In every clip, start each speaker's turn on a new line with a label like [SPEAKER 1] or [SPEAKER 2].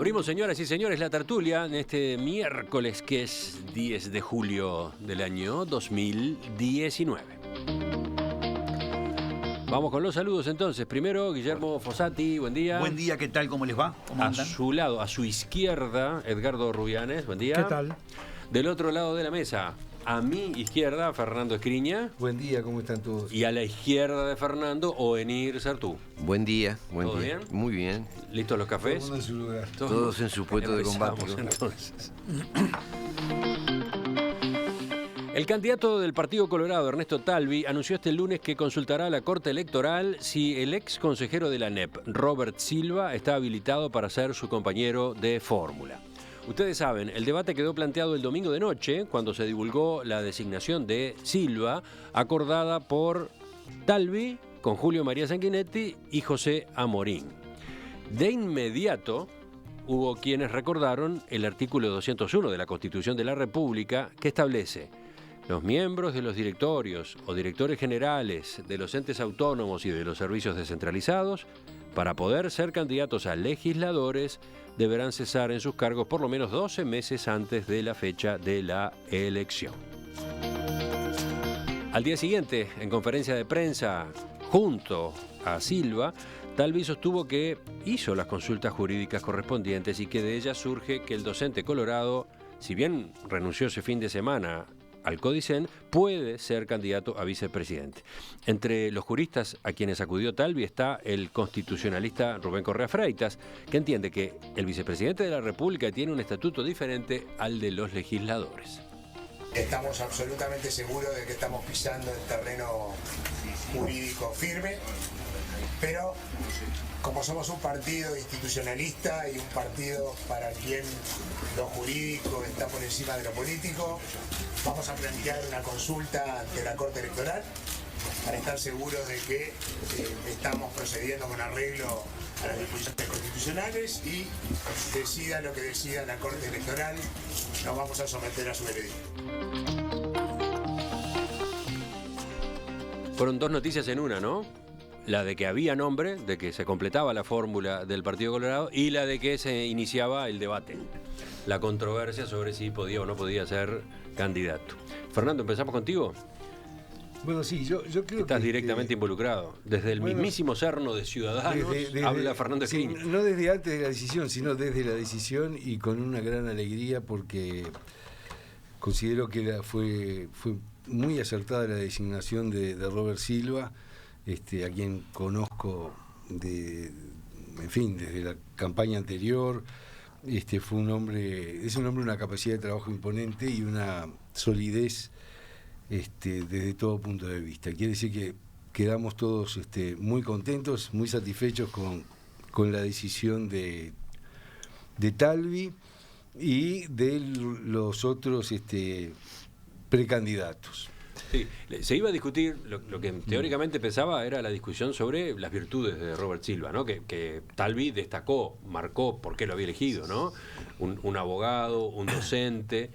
[SPEAKER 1] Abrimos, señoras y señores, la tertulia en este miércoles que es 10 de julio del año 2019. Vamos con los saludos entonces. Primero, Guillermo Fossati, buen día.
[SPEAKER 2] Buen día, ¿qué tal? ¿Cómo les va? ¿Cómo andan?
[SPEAKER 1] A su lado, a su izquierda, Edgardo Rubianes, buen día.
[SPEAKER 3] ¿Qué tal?
[SPEAKER 1] Del otro lado de la mesa, a mi izquierda, Fernando Escriña.
[SPEAKER 3] Buen día, ¿cómo están todos?
[SPEAKER 1] Y a la izquierda de Fernando, Oenir Sartú.
[SPEAKER 4] Buen día, buen
[SPEAKER 1] ¿Todo
[SPEAKER 4] día.
[SPEAKER 1] bien?
[SPEAKER 4] Muy bien.
[SPEAKER 1] ¿Listos los cafés?
[SPEAKER 3] Todo en su lugar.
[SPEAKER 4] Todos en su puesto de combate.
[SPEAKER 1] Entonces. El candidato del Partido Colorado, Ernesto Talvi, anunció este lunes que consultará a la Corte Electoral si el ex consejero de la ANEP, Robert Silva, está habilitado para ser su compañero de fórmula. Ustedes saben, el debate quedó planteado el domingo de noche, cuando se divulgó la designación de Silva, acordada por Talvi con Julio María Sanguinetti y José Amorín. De inmediato, hubo quienes recordaron el artículo 201 de la Constitución de la República, que establece: los miembros de los directorios o directores generales de los entes autónomos y de los servicios descentralizados, para poder ser candidatos a legisladores, deberán cesar en sus cargos por lo menos 12 meses antes de la fecha de la elección. Al día siguiente, en conferencia de prensa, junto a Silva, Talvi sostuvo que hizo las consultas jurídicas correspondientes y que de ellas surge que el docente colorado, si bien renunció ese fin de semana al Codicen, puede ser candidato a vicepresidente. Entre los juristas a quienes acudió Talvi está el constitucionalista Rubén Correa Freitas, que entiende que el vicepresidente de la República tiene un estatuto diferente al de los legisladores.
[SPEAKER 5] Estamos absolutamente seguros de que estamos pisando el terreno jurídico firme, pero como somos un partido institucionalista y un partido para quien lo jurídico está por encima de lo político, vamos a plantear una consulta ante la Corte Electoral para estar seguros de que estamos procediendo con arreglo a las disposiciones constitucionales, y decida lo que decida la Corte Electoral, nos vamos a someter a su veredicto.
[SPEAKER 1] Fueron dos noticias en una, ¿no? La de que había nombre, de que se completaba la fórmula del Partido Colorado, y la de que se iniciaba el debate, la controversia sobre si podía o no podía ser candidato. Fernando, empezamos contigo.
[SPEAKER 3] Bueno, sí, yo creo
[SPEAKER 1] Estás
[SPEAKER 3] que
[SPEAKER 1] directamente involucrado. Desde el mismísimo cerno de Ciudadanos habla Fernando Escriña.
[SPEAKER 3] Sí, no desde antes de la decisión, sino desde la decisión, y con una gran alegría, porque considero que fue muy acertada la designación de Robert Silva, a quien conozco desde la campaña anterior. Es un hombre una capacidad de trabajo imponente y una solidez desde todo punto de vista. Quiere decir que quedamos todos muy contentos, muy satisfechos con la decisión de Talvi y de los otros precandidatos.
[SPEAKER 1] Sí, se iba a discutir, lo que teóricamente pensaba era la discusión sobre las virtudes de Robert Silva, ¿no? Que Talvi destacó, marcó por qué lo había elegido, ¿no? Un abogado, un docente,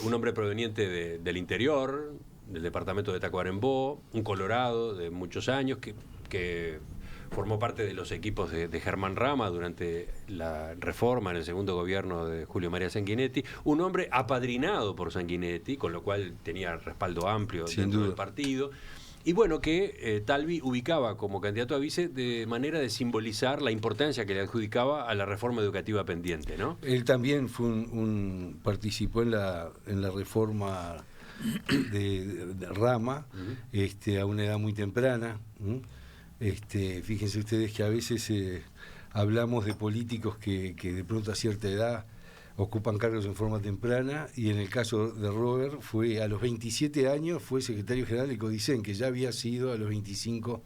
[SPEAKER 1] un hombre proveniente del interior, del departamento de Tacuarembó, un colorado de muchos años que formó parte de los equipos de Germán Rama durante la reforma en el segundo gobierno de Julio María Sanguinetti, un hombre apadrinado por Sanguinetti, con lo cual tenía respaldo amplio dentro del partido, y bueno, que Talvi ubicaba como candidato a vice de manera de simbolizar la importancia que le adjudicaba a la reforma educativa pendiente, ¿no?
[SPEAKER 3] Él también participó en la reforma de Rama, a una edad muy temprana. Fíjense ustedes que a veces hablamos de políticos que de pronto a cierta edad ocupan cargos en forma temprana, y en el caso de Robert fue a los 27 años, fue secretario general del Codicen, que ya había sido a los 25,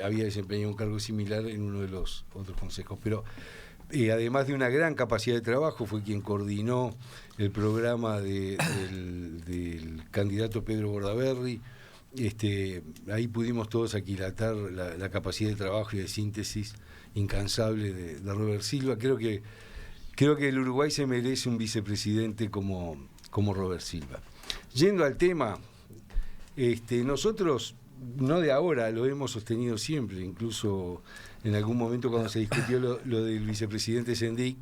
[SPEAKER 3] había desempeñado un cargo similar en uno de los otros consejos. Pero además de una gran capacidad de trabajo, fue quien coordinó el programa del candidato Pedro Bordaberry. Ahí pudimos todos aquilatar la capacidad de trabajo y de síntesis incansable de Robert Silva. Creo que el Uruguay se merece un vicepresidente como Robert Silva. Yendo al tema, nosotros no de ahora, lo hemos sostenido siempre, incluso en algún momento cuando se discutió lo del vicepresidente Sendik,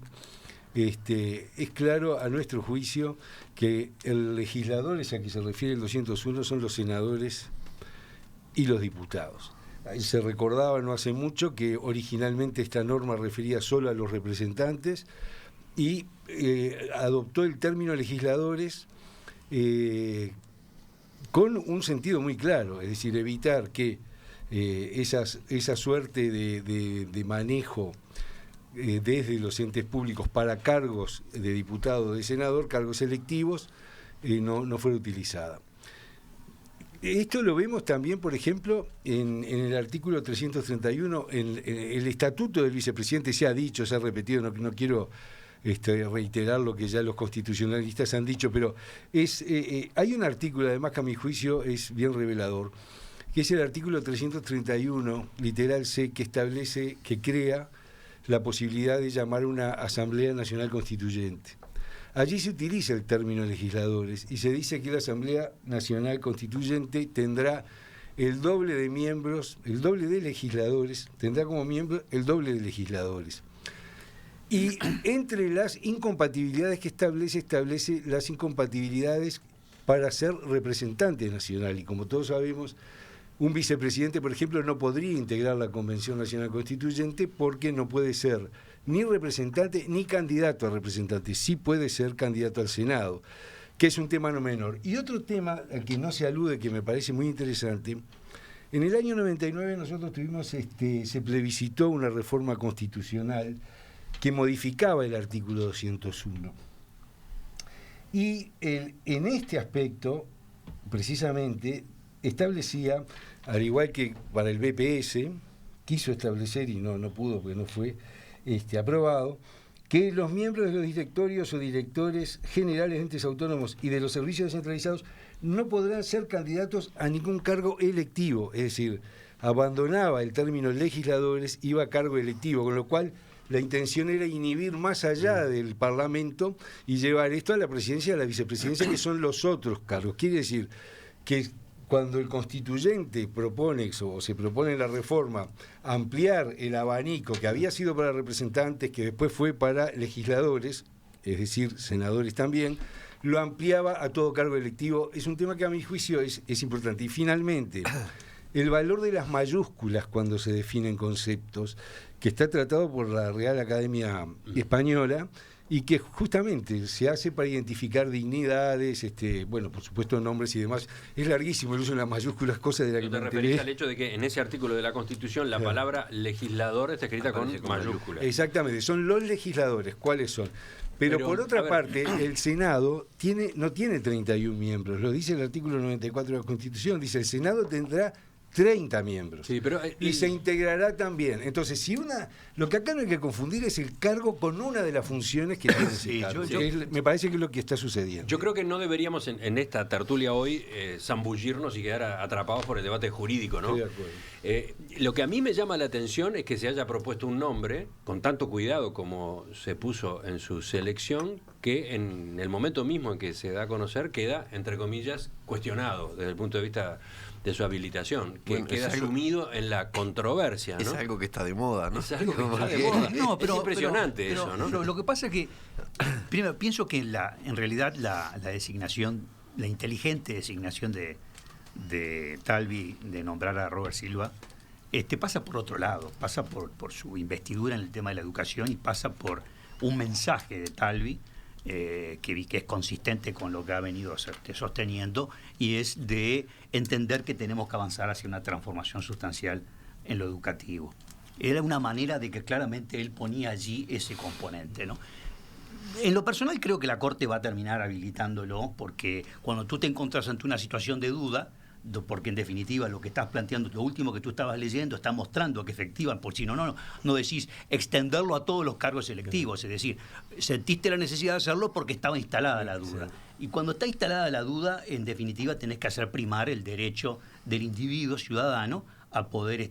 [SPEAKER 3] es claro a nuestro juicio que el legislador, a que se refiere el 201, son los senadores y los diputados. Se recordaba no hace mucho que originalmente esta norma refería solo a los representantes y adoptó el término legisladores con un sentido muy claro, es decir, evitar que esa suerte de manejo desde los entes públicos para cargos de diputado o de senador, cargos electivos, no fuera utilizada. Esto lo vemos también, por ejemplo, en el artículo 331, en el estatuto del vicepresidente se ha dicho, se ha repetido, no quiero reiterar lo que ya los constitucionalistas han dicho, pero hay un artículo, además que a mi juicio es bien revelador, que es el artículo 331, literal C, que establece, que crea la posibilidad de llamar una Asamblea Nacional Constituyente. Allí se utiliza el término legisladores y se dice que la Asamblea Nacional Constituyente tendrá el doble de miembros, el doble de legisladores, tendrá como miembro el doble de legisladores. Y entre las incompatibilidades que establece las incompatibilidades para ser representante nacional. Y como todos sabemos, un vicepresidente, por ejemplo, no podría integrar la Convención Nacional Constituyente porque no puede ser ni representante ni candidato a representante. Sí puede ser candidato al Senado, que es un tema no menor. Y otro tema al que no se alude, que me parece muy interesante, en el año 99 nosotros tuvimos, se plebiscitó una reforma constitucional que modificaba el artículo 201. Y en este aspecto, precisamente, establecía, al igual que para el BPS, quiso establecer, y no pudo porque no fue aprobado, que los miembros de los directorios o directores generales de entes autónomos y de los servicios descentralizados no podrán ser candidatos a ningún cargo electivo, es decir, abandonaba el término legisladores, iba a cargo electivo, con lo cual la intención era inhibir más allá del Parlamento y llevar esto a la presidencia y a la vicepresidencia, que son los otros cargos. Quiere decir que cuando el constituyente propone, o se propone en la reforma, ampliar el abanico que había sido para representantes, que después fue para legisladores, es decir, senadores también, lo ampliaba a todo cargo electivo. Es un tema que a mi juicio es importante. Y finalmente, el valor de las mayúsculas cuando se definen conceptos, que está tratado por la Real Academia Española, y que justamente se hace para identificar dignidades, bueno, por supuesto nombres y demás. Es larguísimo el uso de las mayúsculas, cosa de la que
[SPEAKER 1] te referís al hecho de que en ese artículo de la Constitución la palabra legislador está escrita con mayúsculas.
[SPEAKER 3] Exactamente, son los legisladores, ¿cuáles son? Pero por otra parte, el Senado no tiene 31 miembros, lo dice el artículo 94 de la Constitución, dice el Senado tendrá 30 miembros.
[SPEAKER 1] Sí, pero,
[SPEAKER 3] y se integrará también. Entonces, lo que acá no hay que confundir es el cargo con una de las funciones que tiene ese cargo. Me parece que es lo que está sucediendo.
[SPEAKER 1] Yo creo que no deberíamos en esta tertulia hoy zambullirnos y quedar atrapados por el debate jurídico, ¿no?
[SPEAKER 3] Estoy de acuerdo.
[SPEAKER 1] Lo que a mí me llama la atención es que se haya propuesto un nombre con tanto cuidado como se puso en su selección, que en el momento mismo en que se da a conocer queda, entre comillas, cuestionado desde el punto de vista de su habilitación, que
[SPEAKER 4] bueno,
[SPEAKER 1] queda sumido en la controversia, ¿no?
[SPEAKER 4] Es algo que está de moda, ¿no?
[SPEAKER 1] Es algo que está de moda.
[SPEAKER 2] No, pero,
[SPEAKER 1] es impresionante
[SPEAKER 2] pero,
[SPEAKER 1] eso, ¿no?
[SPEAKER 2] Lo que pasa es que, primero, pienso que en realidad la designación, la inteligente designación de Talvi de nombrar a Robert Silva, pasa por otro lado, pasa por su investidura en el tema de la educación y pasa por un mensaje de Talvi que es consistente con lo que ha venido sosteniendo, y es de entender que tenemos que avanzar hacia una transformación sustancial en lo educativo. Era una manera de que claramente él ponía allí ese componente, ¿no? En lo personal creo que la Corte va a terminar habilitándolo, porque cuando tú te encontrás ante una situación de duda, porque en definitiva lo que estás planteando, lo último que tú estabas leyendo, está mostrando que efectivamente, por si no decís extenderlo a todos los cargos electivos, es decir, sentiste la necesidad de hacerlo porque estaba instalada la duda. Y cuando está instalada la duda, en definitiva tenés que hacer primar el derecho del individuo ciudadano a poder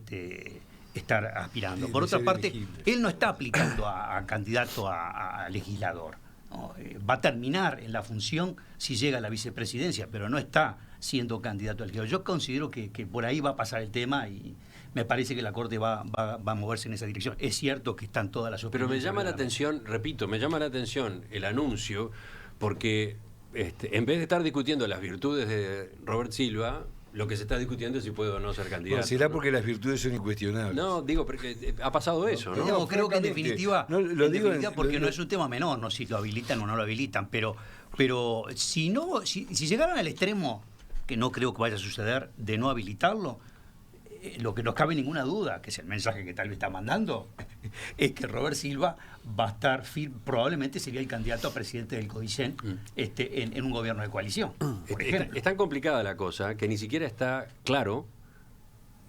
[SPEAKER 2] estar aspirando. Por otra parte, él no está aplicando a candidato a legislador, ¿no? Va a terminar en la función si llega a la vicepresidencia, pero no está siendo candidato a legislador. Yo considero que por ahí va a pasar el tema y me parece que la Corte va a moverse en esa dirección. Es cierto que están todas las
[SPEAKER 1] opiniones. Pero me llama la atención, repito, me llama la atención el anuncio, porque en vez de estar discutiendo las virtudes de Robert Silva, lo que se está discutiendo es si puede o no ser candidato.
[SPEAKER 3] Bueno, será porque las virtudes son incuestionables.
[SPEAKER 1] No, digo, porque ha pasado eso, ¿no?
[SPEAKER 2] No, creo que en definitiva, porque no es un tema menor, no si lo habilitan o no lo habilitan, pero si llegaran al extremo, que no creo que vaya a suceder, de no habilitarlo, lo que no cabe ninguna duda, que es el mensaje que tal vez está mandando, es que Robert Silva va a estar probablemente sería el candidato a presidente del CODICEN en un gobierno de coalición. Por ejemplo.
[SPEAKER 1] Es tan complicada la cosa que ni siquiera está claro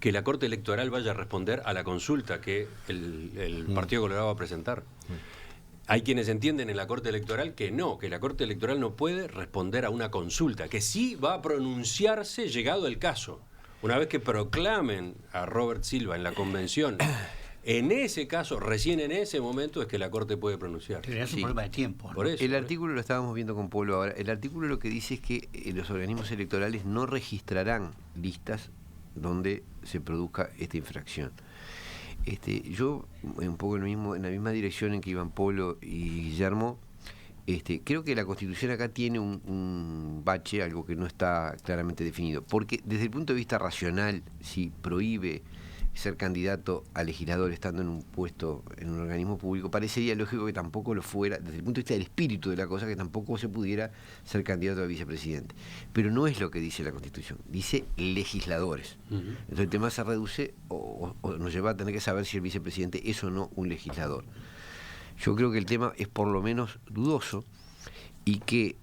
[SPEAKER 1] que la Corte Electoral vaya a responder a la consulta que el Partido Colorado va a presentar. Hay quienes entienden en la Corte Electoral que la Corte Electoral no puede responder a una consulta, que sí va a pronunciarse llegado el caso. Una vez que proclamen a Robert Silva en la convención, en ese caso, recién en ese momento es que la Corte puede pronunciar.
[SPEAKER 2] Pero es un problema de tiempo, ¿no?
[SPEAKER 4] Por eso, el artículo lo estábamos viendo con Pablo ahora. El artículo lo que dice es que los organismos electorales no registrarán listas donde se produzca esta infracción. Yo, un poco en la misma dirección en que iban Pablo y Guillermo, creo que la Constitución acá tiene un bache, algo que no está claramente definido, porque desde el punto de vista racional, si prohíbe ser candidato a legislador estando en un puesto en un organismo público, parecería lógico que tampoco lo fuera, desde el punto de vista del espíritu de la cosa, que tampoco se pudiera ser candidato a vicepresidente. Pero no es lo que dice la Constitución, dice legisladores. Entonces el tema se reduce o nos lleva a tener que saber si el vicepresidente es o no un legislador. Yo creo que el tema es por lo menos dudoso y que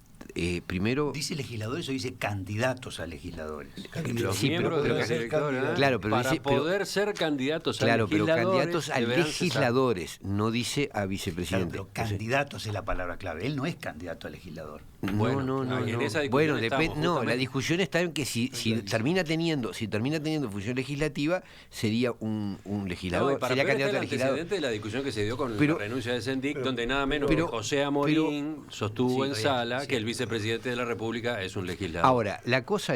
[SPEAKER 4] primero...
[SPEAKER 2] ¿Dice legisladores o dice candidatos a legisladores?
[SPEAKER 1] Los miembros de la electora,
[SPEAKER 4] claro, pero
[SPEAKER 1] para poder ser candidatos a legisladores...
[SPEAKER 4] Claro, pero candidatos a legisladores, no dice a vicepresidente.
[SPEAKER 2] Claro, pero candidatos es la palabra clave. Él no es candidato a legislador.
[SPEAKER 4] No. Bueno, la discusión está en que si termina teniendo función legislativa, sería un legislador, sería candidato a legislador.
[SPEAKER 1] El antecedente de la discusión que se dio con la renuncia de Sendic, donde nada menos que José Amorín sostuvo en sala que el vicepresidente de la República es un legislador.
[SPEAKER 4] Ahora, la cosa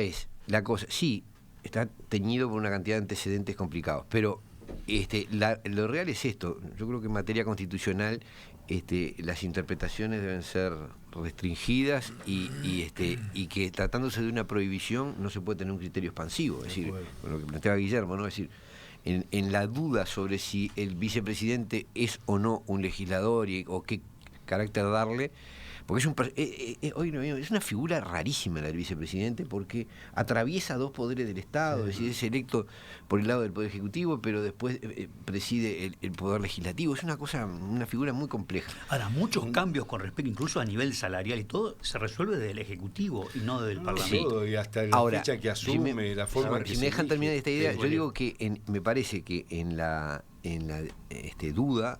[SPEAKER 4] sí, está teñido por una cantidad de antecedentes complicados, pero lo real es esto. Yo creo que en materia constitucional las interpretaciones deben ser restringidas y que tratándose de una prohibición no se puede tener un criterio expansivo, es decir, con lo que planteaba Guillermo, ¿no? Es decir, en la duda sobre si el vicepresidente es o no un legislador o qué carácter darle, porque es una figura rarísima la del vicepresidente, porque atraviesa dos poderes del Estado, es decir, es electo por el lado del Poder Ejecutivo, pero después preside el Poder Legislativo. Es una figura muy compleja.
[SPEAKER 2] Ahora, muchos cambios con respecto, incluso a nivel salarial y todo, se resuelve desde el Ejecutivo y no desde el Parlamento.
[SPEAKER 3] Todo, y hasta la fecha que asume, la forma que
[SPEAKER 4] si me dejan terminar esta idea, yo digo que me parece que en la duda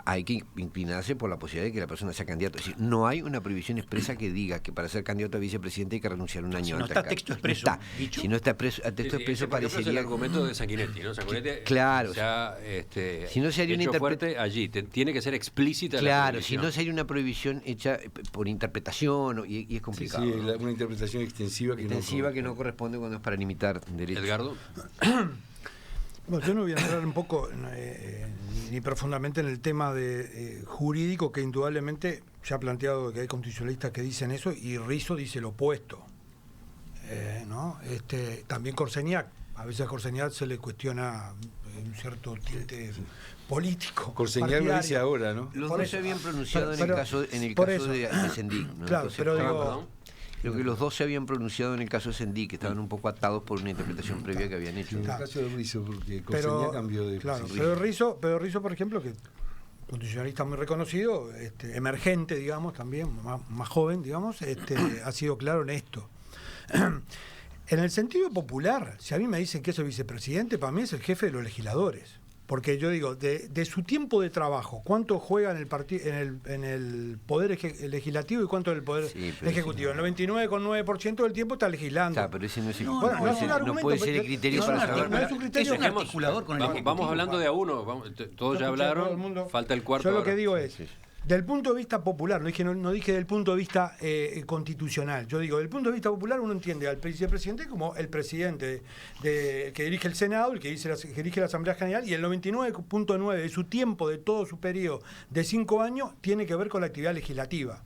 [SPEAKER 4] hay que inclinarse por la posibilidad de que la persona sea candidato. Es decir, no hay una prohibición expresa que diga que para ser candidato a vicepresidente hay que renunciar un año antes.
[SPEAKER 2] No está texto expreso.
[SPEAKER 4] Si no está a texto expreso, parecería...
[SPEAKER 1] Es el argumento de Sanguinetti, ¿no? Sanguinetti
[SPEAKER 4] claro.
[SPEAKER 1] Si no se haría una fuerte allí, tiene que ser explícita la prohibición.
[SPEAKER 4] Si no sería una prohibición hecha por interpretación y es complicado.
[SPEAKER 3] Sí, una interpretación extensiva
[SPEAKER 4] que no corresponde cuando es para limitar derechos.
[SPEAKER 1] Edgardo.
[SPEAKER 6] Bueno, yo no voy a entrar un poco ni profundamente en el tema de jurídico, que indudablemente se ha planteado que hay constitucionalistas que dicen eso y Rizzo dice lo opuesto, ¿no? También Corseñac, a veces a Corseñac se le cuestiona un cierto tinte político.
[SPEAKER 3] Corseñac lo dice ahora, ¿no?
[SPEAKER 4] Los dos se habían pronunciado en el caso de Sendic, ¿no?
[SPEAKER 6] Claro,
[SPEAKER 4] entonces,
[SPEAKER 6] pero digo...
[SPEAKER 4] Creo que los dos se habían pronunciado en el caso de Sendic, que estaban un poco atados por una interpretación previa que habían hecho.
[SPEAKER 3] En el caso de Rizzo, porque Corseñac cambió de
[SPEAKER 6] posición. Pero Rizzo, por ejemplo, que constitucionalista muy reconocido, emergente, digamos, también, más joven, digamos, ha sido claro en esto. En el sentido popular, si a mí me dicen que es el vicepresidente, para mí es el jefe de los legisladores. Porque yo digo, de su tiempo de trabajo, ¿cuánto juega en el poder legislativo y cuánto en el poder ejecutivo? El 99,9% del tiempo está legislando.
[SPEAKER 4] Pero ese no es no puede ser el criterio para saber.
[SPEAKER 6] No es un criterio,
[SPEAKER 2] es un articulador con el Ejecutivo.
[SPEAKER 1] Vamos hablando de a uno, todos ya hablaron, falta el cuarto.
[SPEAKER 6] Yo lo que digo es, Del punto de vista popular, no dije del punto de vista constitucional. Yo digo, del punto de vista popular uno entiende al vicepresidente como el presidente que dirige el Senado, el que dirige la Asamblea General, y el 99.9 de su tiempo, de todo su periodo de 5 años, tiene que ver con la actividad legislativa,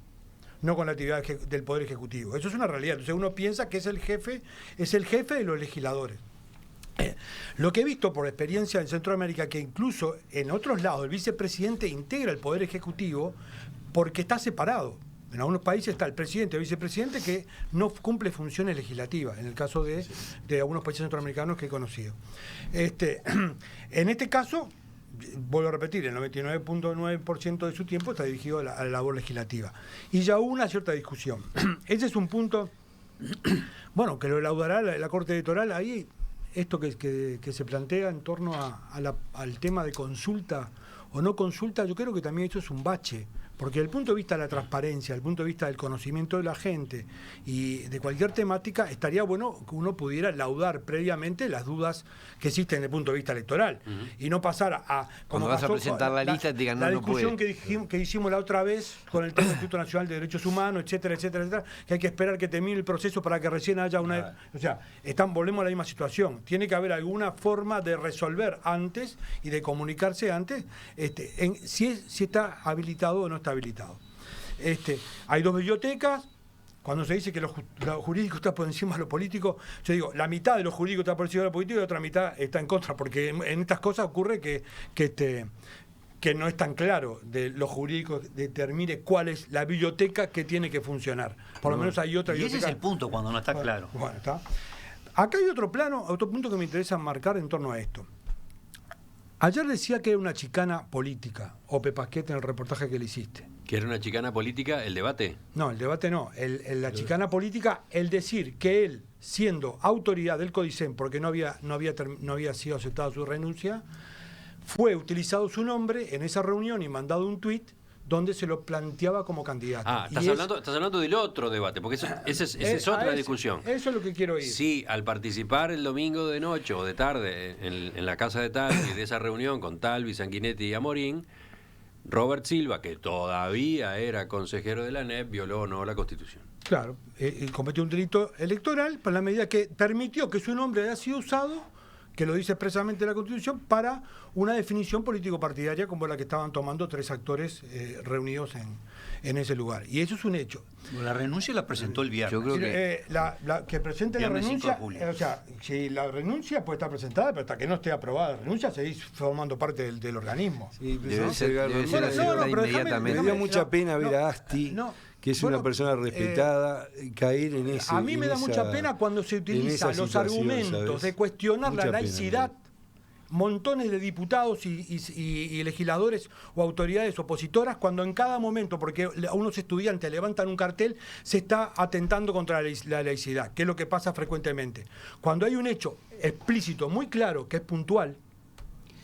[SPEAKER 6] no con la actividad del Poder Ejecutivo. Eso es una realidad. Entonces uno piensa que es el jefe de los legisladores. Lo que he visto por experiencia en Centroamérica, que incluso en otros lados el vicepresidente integra el Poder Ejecutivo porque está separado. En algunos países está el presidente o el vicepresidente que no cumple funciones legislativas, en el caso de algunos países centroamericanos que he conocido. En este caso, vuelvo a repetir, el 99.9% de su tiempo está dirigido a la labor legislativa. Y ya hubo una cierta discusión. Ese es un punto, bueno, que lo laudará la Corte Electoral ahí. Esto que se plantea en torno al tema de consulta o no consulta, yo creo que también esto es un bache, porque desde el punto de vista de la transparencia, desde el punto de vista del conocimiento de la gente y de cualquier temática, estaría bueno que uno pudiera laudar previamente las dudas que existen desde el punto de vista electoral y no pasar a...
[SPEAKER 4] Cuando vas a presentar la lista te digan
[SPEAKER 6] la discusión que hicimos la otra vez con el tema del Instituto Nacional de Derechos Humanos, etcétera, etcétera, etcétera, que hay que esperar que termine el proceso para que recién haya una... O sea, volvemos a la misma situación. Tiene que haber alguna forma de resolver antes y de comunicarse antes si está habilitado o no está habilitado. Hay 2 bibliotecas. Cuando se dice que lo jurídico está por encima de lo político, yo digo, la mitad de lo jurídico está por encima de lo político y la otra mitad está en contra, porque en estas cosas ocurre que no es tan claro de lo jurídico determine cuál es la biblioteca que tiene que funcionar. Por lo menos hay otra biblioteca.
[SPEAKER 2] Y ese es el punto cuando no está claro.
[SPEAKER 6] Bueno, está. Acá hay otro punto que me interesa marcar en torno a esto. Ayer decía que era una chicana política, Ope Pasquet, en el reportaje que le hiciste.
[SPEAKER 1] ¿Que era una chicana política el debate?
[SPEAKER 6] No, el debate no. La chicana política, el decir que él, siendo autoridad del CODICEN, porque no había sido aceptada su renuncia, fue utilizado su nombre en esa reunión y mandado un tuit donde se lo planteaba como candidato.
[SPEAKER 1] Estás hablando del otro debate, porque esa es otra discusión.
[SPEAKER 6] Eso es lo que quiero oír.
[SPEAKER 1] Sí, al participar el domingo de noche o de tarde en la casa de Talvi, de esa reunión con Talvi, Sanguinetti y Amorín, Robert Silva, que todavía era consejero de la ANEP, violó o no la Constitución.
[SPEAKER 6] Claro, cometió un delito electoral por la medida que permitió que su nombre haya sido usado, que lo dice expresamente la Constitución, para una definición político-partidaria como la que estaban tomando 3 actores reunidos en ese lugar. Y eso es un hecho.
[SPEAKER 2] La renuncia la presentó el viernes.
[SPEAKER 4] Yo creo que
[SPEAKER 6] que presente la renuncia, o sea, si la renuncia puede estar presentada, pero hasta que no esté aprobada la renuncia, seguís formando parte del organismo.
[SPEAKER 3] Sí,
[SPEAKER 4] debe ser aceptada inmediatamente.
[SPEAKER 3] Me dio mucha pena ver a Asti, que es una persona respetada, caer en ese...
[SPEAKER 6] A mí me da mucha pena cuando se utilizan los argumentos, ¿sabes?, de cuestionar la laicidad. Montones de diputados y legisladores o autoridades opositoras, cuando en cada momento, porque unos estudiantes levantan un cartel, se está atentando contra la laicidad, que es lo que pasa frecuentemente. Cuando hay un hecho explícito, muy claro, que es puntual,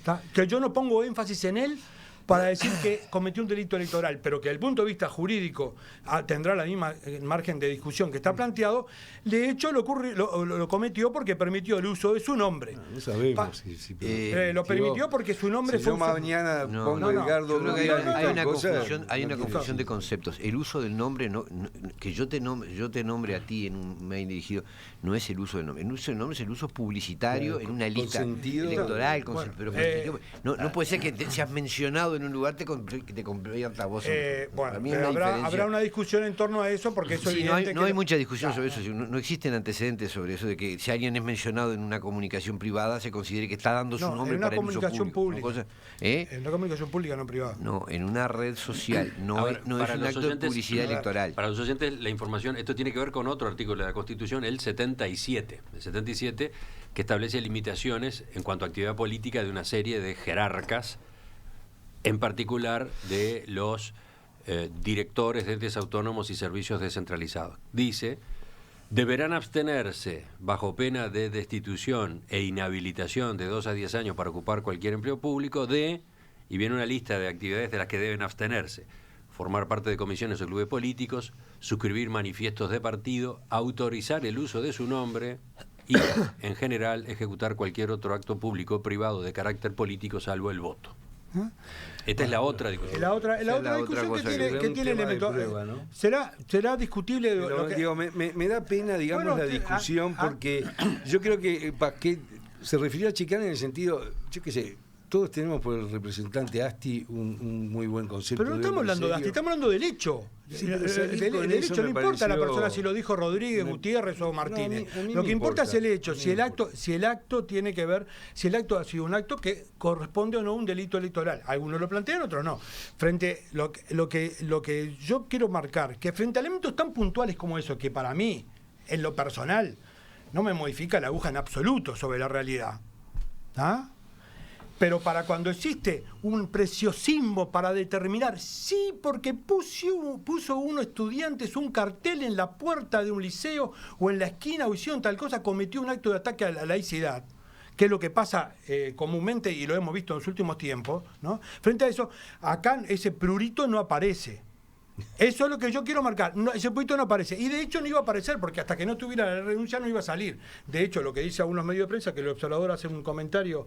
[SPEAKER 6] ¿tá?, que yo no pongo énfasis en él para decir que cometió un delito electoral, pero que desde el punto de vista jurídico tendrá la misma margen de discusión que está planteado, de hecho lo cometió porque permitió el uso de su nombre.
[SPEAKER 3] No sabemos
[SPEAKER 6] lo permitió porque su nombre fue usado.
[SPEAKER 3] Mañana pongo Edgardo.
[SPEAKER 4] Hay una confusión de conceptos. El uso del nombre, que yo te nombre a ti en un mail dirigido, no es el uso del nombre. El uso del nombre es el uso publicitario en una lista electoral. No puede ser que seas mencionado en un lugar te convierta vos.
[SPEAKER 6] Habrá una discusión en torno a eso, porque eso
[SPEAKER 4] no hay mucha discusión sobre eso. No existen antecedentes sobre eso de que si alguien es mencionado en una comunicación privada se considere que está dando su nombre para el uso público.
[SPEAKER 6] En una comunicación pública, no privada.
[SPEAKER 4] No, en una red social. No es un acto de publicidad electoral.
[SPEAKER 1] Para los oyentes, la información, esto tiene que ver con otro artículo de la Constitución, el 77, que establece limitaciones en cuanto a actividad política de una serie de jerarcas, en particular de los directores de entes autónomos y servicios descentralizados. Dice: deberán abstenerse, bajo pena de destitución e inhabilitación de 2 a 10 años para ocupar cualquier empleo público, y viene una lista de actividades de las que deben abstenerse: formar parte de comisiones o clubes políticos, suscribir manifiestos de partido, autorizar el uso de su nombre y, en general, ejecutar cualquier otro acto público o privado de carácter político salvo el voto. Esta es la otra discusión.
[SPEAKER 6] La otra
[SPEAKER 4] otra
[SPEAKER 6] discusión
[SPEAKER 4] cosa
[SPEAKER 6] que tiene elementos.
[SPEAKER 3] ¿no?
[SPEAKER 6] Será discutible.
[SPEAKER 3] Pero,
[SPEAKER 6] lo que,
[SPEAKER 3] digo, me da pena, digamos,
[SPEAKER 6] Bueno,
[SPEAKER 3] la discusión, porque yo creo que se refería a Chicane en el sentido, yo qué sé, todos tenemos por el representante Asti un muy buen concepto.
[SPEAKER 6] pero no estamos hablando de Asti, estamos hablando del hecho.
[SPEAKER 3] Sí, pero salir
[SPEAKER 6] del
[SPEAKER 3] con
[SPEAKER 6] hecho
[SPEAKER 3] eso
[SPEAKER 6] no
[SPEAKER 3] me
[SPEAKER 6] importa la
[SPEAKER 3] pareció-
[SPEAKER 6] persona si lo dijo Rodríguez, Gutiérrez o Martínez.
[SPEAKER 3] a mí
[SPEAKER 6] Lo
[SPEAKER 3] me
[SPEAKER 6] que importa es el
[SPEAKER 3] importa,
[SPEAKER 6] hecho,
[SPEAKER 3] a mí
[SPEAKER 6] si
[SPEAKER 3] me
[SPEAKER 6] el acto, si el acto tiene que ver, si el acto ha sido un acto que corresponde o no a un delito electoral. Algunos lo plantean, otros no. Frente lo que yo quiero marcar, que frente a elementos tan puntuales como eso, que para mí, en lo personal, no me modifica la aguja en absoluto sobre la realidad. ¿Ah? Pero para cuando existe un preciosismo para determinar, sí, porque puso uno estudiantes un cartel en la puerta de un liceo o en la esquina o hicieron tal cosa, cometió un acto de ataque a la laicidad, que es lo que pasa comúnmente y lo hemos visto en los últimos tiempos, ¿no? Frente a eso, acá ese prurito no aparece. Eso es lo que yo quiero marcar. No, ese prurito no aparece. Y de hecho no iba a aparecer porque hasta que no tuviera la renuncia no iba a salir. De hecho, lo que dice algunos medios de prensa, que el observador hace un comentario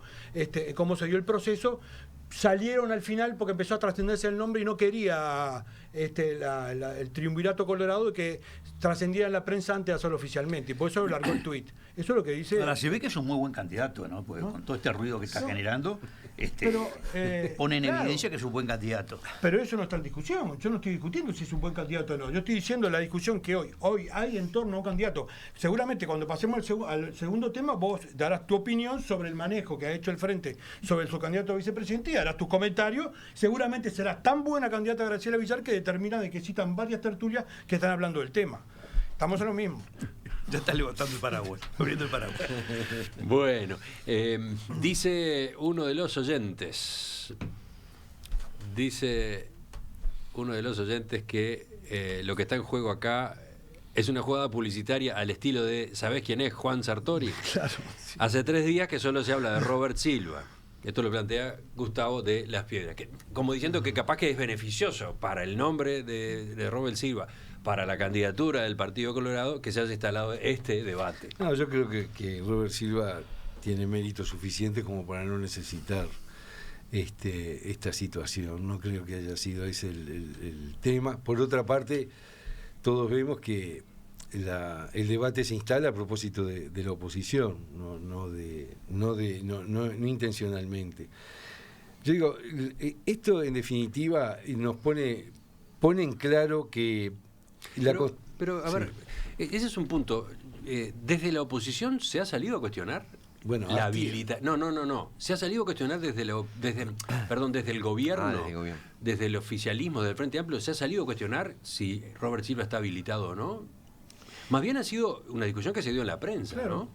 [SPEAKER 6] cómo se dio el proceso, salieron al final porque empezó a trascenderse el nombre y no quería el triunvirato colorado de que trascendiera en la prensa antes de hacerlo oficialmente. Y por eso largó el tuit. Eso es lo que dice.
[SPEAKER 2] Ahora, se ve que es un muy buen candidato, ¿no? Porque con todo este ruido que está generando,
[SPEAKER 6] pero,
[SPEAKER 2] pone en
[SPEAKER 6] claro.
[SPEAKER 2] evidencia que es un buen candidato.
[SPEAKER 6] Pero eso no está en discusión. Yo no estoy discutiendo si es un buen candidato o no. Yo estoy diciendo la discusión que hoy hay en torno a un candidato. Seguramente cuando pasemos al segundo tema, vos darás tu opinión sobre el manejo que ha hecho el Frente sobre su candidato a vicepresidente y harás tus comentarios. Seguramente será tan buena candidata Graciela Villar que determina de que citan varias tertulias que están hablando del tema. Estamos en lo mismo.
[SPEAKER 2] Ya está levantando el paraguas, abriendo el paraguas.
[SPEAKER 1] Bueno, dice uno de los oyentes que lo que está en juego acá es una jugada publicitaria al estilo de ¿sabés quién es Juan Sartori?
[SPEAKER 6] Claro. Sí.
[SPEAKER 1] Hace 3 días que solo se habla de Robert Silva. Esto lo plantea Gustavo de Las Piedras, que, como diciendo que capaz que es beneficioso para el nombre de Robert Silva, para la candidatura del Partido Colorado, que se haya instalado este debate.
[SPEAKER 3] No, yo creo que Robert Silva tiene méritos suficientes como para no necesitar esta situación. No creo que haya sido ese el tema. Por otra parte, todos vemos que el debate se instala a propósito de la oposición, no intencionalmente. Yo digo, esto en definitiva nos pone en claro que
[SPEAKER 1] pero a ver, ese es un punto. ¿Desde la oposición se ha salido a cuestionar
[SPEAKER 3] bueno,
[SPEAKER 1] la habilidad? No. Se ha salido a cuestionar desde el gobierno, desde el oficialismo, desde el Frente Amplio, se ha salido a cuestionar si Robert Silva está habilitado o no. Más bien ha sido una discusión que se dio en la prensa, claro. ¿No?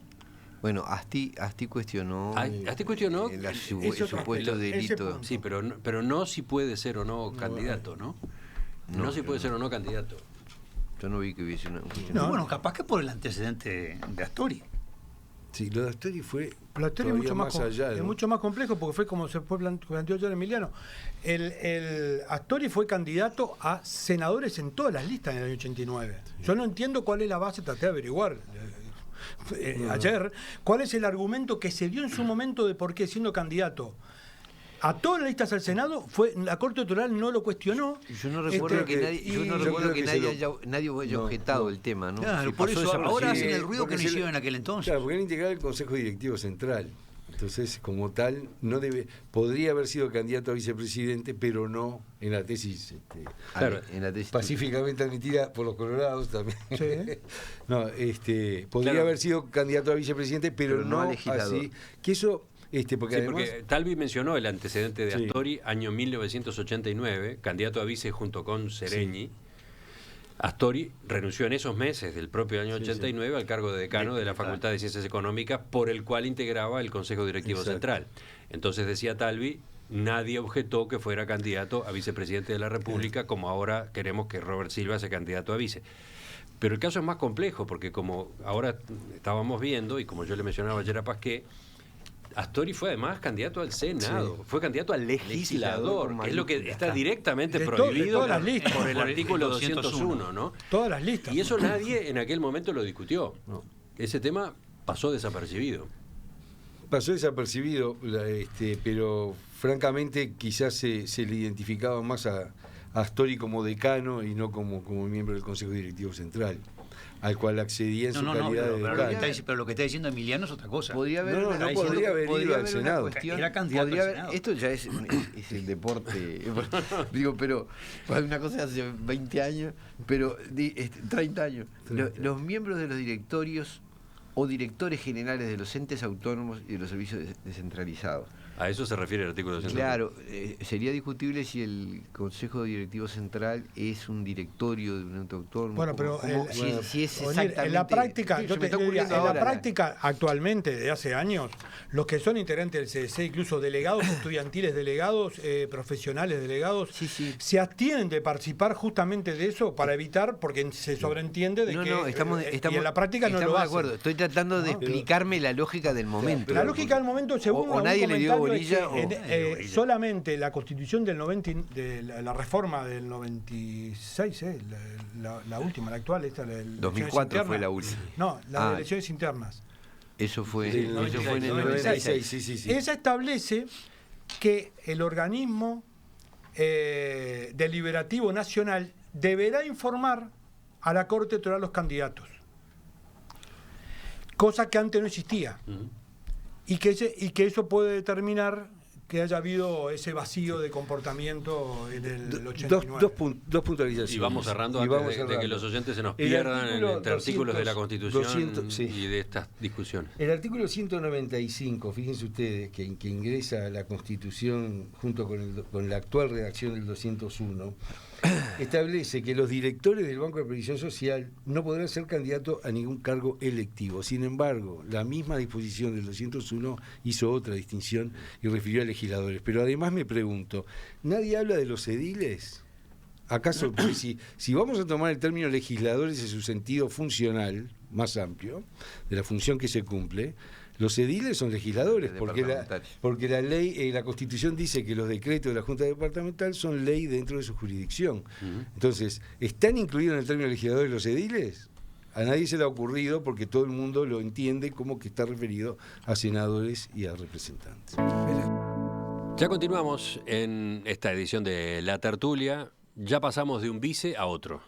[SPEAKER 4] Bueno, Asti cuestionó,
[SPEAKER 1] el
[SPEAKER 4] supuesto delito.
[SPEAKER 1] Sí, pero no si puede ser o no candidato, ¿no? No si puede ser o no candidato.
[SPEAKER 4] Yo no vi que hubiese una...
[SPEAKER 2] Bueno, capaz que por el antecedente de Astori.
[SPEAKER 3] Sí, lo de Astori fue
[SPEAKER 6] Astori es
[SPEAKER 3] allá,
[SPEAKER 6] mucho más complejo porque fue como se planteó ayer Emiliano. Astori fue candidato a senadores en todas las listas en el año 89. Sí. Yo no entiendo cuál es la base, traté de averiguar ayer, cuál es el argumento que se dio en su momento de por qué siendo candidato a todas las listas al Senado, la Corte Electoral no lo cuestionó.
[SPEAKER 4] Yo no recuerdo que nadie haya objetado el tema, ¿no?
[SPEAKER 2] Claro, por eso ahora hacen el ruido que no hicieron en aquel entonces.
[SPEAKER 3] Claro, porque era integral el Consejo Directivo Central. Entonces, como tal, podría haber sido candidato a vicepresidente, pero no en la tesis,
[SPEAKER 4] en la tesis
[SPEAKER 3] pacíficamente admitida por los colorados también.
[SPEAKER 6] Sí.
[SPEAKER 3] No, podría haber sido candidato a vicepresidente, pero no así. Que eso... porque además,
[SPEAKER 1] Talvi mencionó el antecedente de Astori, año 1989, candidato a vice junto con Seregni. Astori renunció en esos meses del propio año 89 al cargo de decano de la Facultad de Ciencias Económicas, por el cual integraba el Consejo Directivo Central. Entonces decía Talvi, nadie objetó que fuera candidato a vicepresidente de la República, como ahora queremos que Robert Silva sea candidato a vice. Pero el caso es más complejo, porque como ahora estábamos viendo, y como yo le mencionaba ayer a Pasqué, Astori fue además candidato al Senado, fue candidato al legislador, que es lo que está directamente prohibido por el artículo 201, ¿no?
[SPEAKER 6] Todas las listas.
[SPEAKER 1] Y eso nadie en aquel momento lo discutió. Ese tema pasó desapercibido.
[SPEAKER 3] pasó desapercibido, pero francamente quizás se le identificaba más a Astori como decano y no como miembro del Consejo Directivo Central, al cual accedía en su calidad de decano.
[SPEAKER 2] Pero lo que está diciendo Emiliano es otra cosa.
[SPEAKER 4] Podría haber
[SPEAKER 3] podría haber ido al Senado.
[SPEAKER 2] Era candidato al Senado.
[SPEAKER 4] Esto ya es el deporte. Digo, pero una cosa hace 20 años, pero 30 años. Los miembros de los directorios o directores generales de los entes autónomos y de los servicios descentralizados.
[SPEAKER 1] A eso se refiere el artículo 200.
[SPEAKER 4] Claro, sería discutible si el Consejo Directivo Central es un directorio de un ente autónomo.
[SPEAKER 6] Bueno, pero
[SPEAKER 4] si es exactamente...
[SPEAKER 6] En la práctica, yo te diría, en
[SPEAKER 4] ahora,
[SPEAKER 6] la práctica actualmente, de hace años, los que son integrantes del CDC, incluso delegados estudiantiles, delegados profesionales, delegados, se abstienen de participar justamente de eso para evitar, porque se sobreentiende de que
[SPEAKER 4] estamos,
[SPEAKER 6] y en la práctica no lo
[SPEAKER 4] de
[SPEAKER 6] hacen.
[SPEAKER 4] acuerdo. Estoy tratando de explicarme la lógica del momento.
[SPEAKER 6] La lógica del momento, según
[SPEAKER 4] o nadie le dio bolilla,
[SPEAKER 6] solamente la Constitución del 90, de la reforma del 96, la última, la actual, esta, la del
[SPEAKER 4] 2004 fue la última.
[SPEAKER 6] No, la de elecciones internas.
[SPEAKER 4] Eso fue en el
[SPEAKER 3] 96. Sí.
[SPEAKER 6] Esa establece que el organismo deliberativo nacional deberá informar a la Corte Electoral los candidatos, cosa que antes no existía. Y que eso puede determinar que haya habido ese vacío de comportamiento en el 89.
[SPEAKER 3] Dos puntualizaciones.
[SPEAKER 1] Y vamos cerrando antes de que los oyentes se nos pierdan entre artículos de la Constitución y de estas discusiones.
[SPEAKER 3] El artículo 195, fíjense ustedes, que ingresa a la Constitución junto con la actual redacción del 201, establece que los directores del Banco de Previsión Social no podrán ser candidatos a ningún cargo electivo. Sin embargo, la misma disposición del 201 hizo otra distinción y refirió a legisladores. Pero además me pregunto, ¿nadie habla de los ediles? ¿Acaso si vamos a tomar el término legisladores en su sentido funcional, más amplio, de la función que se cumple, los ediles son legisladores, porque la ley, la Constitución dice que los decretos de la Junta Departamental son ley dentro de su jurisdicción. Entonces, ¿están incluidos en el término legisladores los ediles? A nadie se le ha ocurrido, porque todo el mundo lo entiende como que está referido a senadores y a representantes.
[SPEAKER 1] Ya continuamos en esta edición de La Tertulia. Ya pasamos de un vice a otro.